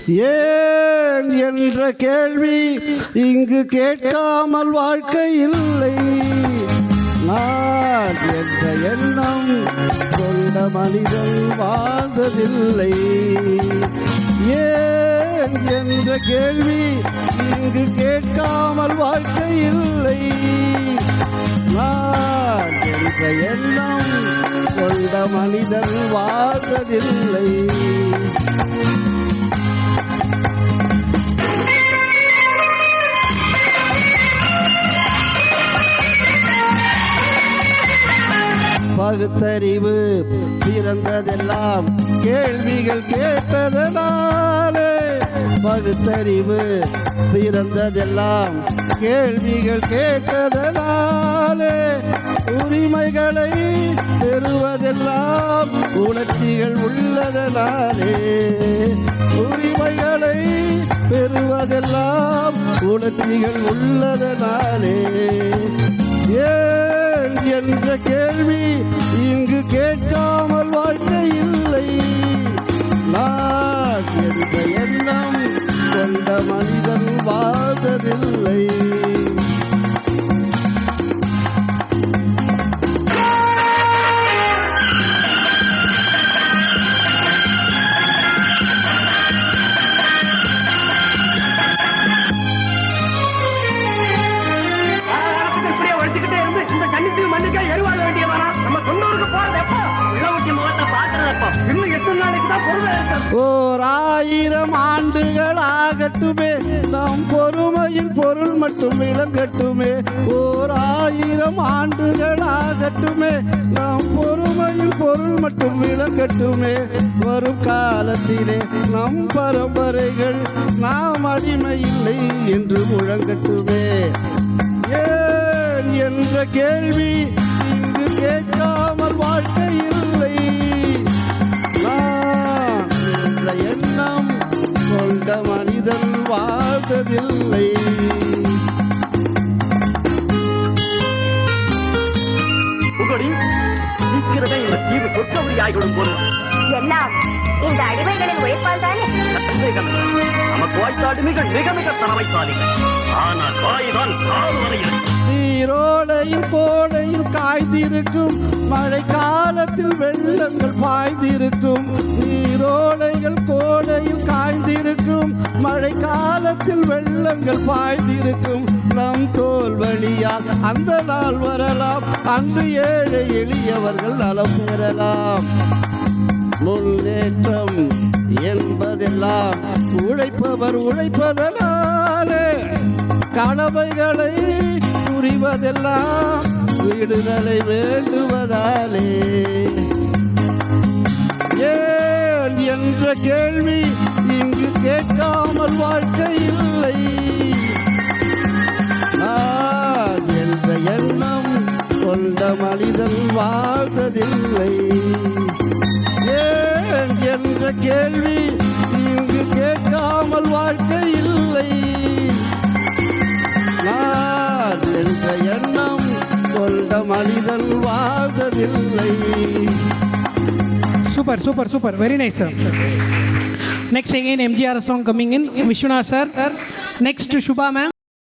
ஏன் என்ற கேள்வி இங்கு கேட்காமல் வாழ்க்கை இல்லை. நான் என்ற எண்ணம் கொண்ட மனிதன் வாழ்ந்ததில்லை. ஏன் என்ற கேள்வி இங்கு கேட்காமல் வாழ்க்கை இல்லை. நான் என்ற எண்ணம் கொண்ட மனிதன் வாழ்ந்ததில்லை. பகுத்தறிவு பிறந்ததெல்லாம் கேள்விகள் கேட்டதனாலே. பகுத்தறிவு பிறந்ததெல்லாம் கேள்விகள் கேட்டதனாலே. உரிமைகளை பெறுவதெல்லாம் உணர்ச்சிகள் உள்ளதனாலே. உரிமைகளை பெறுவதெல்லாம் உணர்ச்சிகள் உள்ளதனாலே. ஏன் என்ற கேள்வி இங்கு கேட்காமல் வாழ்க்கை இல்லை. நான் என்ற எண்ணம் கொண்ட மனிதன் வாழ்ந்ததில்லை. ஓர் 1000 ஆண்டுகளாகட்டுமே நம் பொறுமையின் பொருள் மட்டும் விளங்கட்டுமே. ஓர் 1000 ஆண்டுகளாகட்டுமே நம் பொறுமையின் பொருள் மட்டும் விளங்கட்டுமே. வரும் காலத்திலே நம் பரம்பரைகள் நாம் அடிமை இல்லை என்று முழங்கட்டுமே. ஏன் என்ற கேள்வி இங்கு கேட்காமல் வாழ்க்கை இல்லை. எண்ணம் கொண்ட மனிதன் வாழ்ந்ததில்லை. எல்லாம் இந்த அடிமைகளின் உழைப்பால் தானே. நமக்கு வாய்த்தாடுமைகள் மிக மிக தலைமைத்தாளிகள். ஆனால் வாய்தான் கால்வரையில் நீரோடையில் கோடையில் காய்ந்திருக்கும். மழை காலத்தில் வெள்ளங்கள் பாய்ந்திருக்கும். நீரோடைகள் கோடையில் காய்ந்திருக்கும். மழை காலத்தில் வெள்ளங்கள் பாய்ந்திருக்கும். நம் தோல் வழியால் அந்த நாள் வரலாம். அன்று ஏழை எளியவர்கள் நலம் பெறலாம். முன்னேற்றம் என்பதெல்லாம் உழைப்பவர் உழைப்பதனாலே. கடமைகளை புரிவதெல்லாம் விடுதலை வேண்டுவதாலே. ஏன் என்ற கேள்வி இங்கு கேட்காமல் வாழ்க்கை இல்லை. நான் என்ற எண்ணம் கொண்ட மனிதன் வாழ்ந்ததில்லை. ஏன் என்ற கேள்வி இங்கு கேட்காமல் வாழ்க்கை இல்லை. நான் என்ற எண்ணம் கொண்ட மனிதன் வாழ்ந்ததில்லை. Super, super, super. Very nice, sir. Next again, MGR song coming in. Vishwanath sir. Next to Shubha ma'am.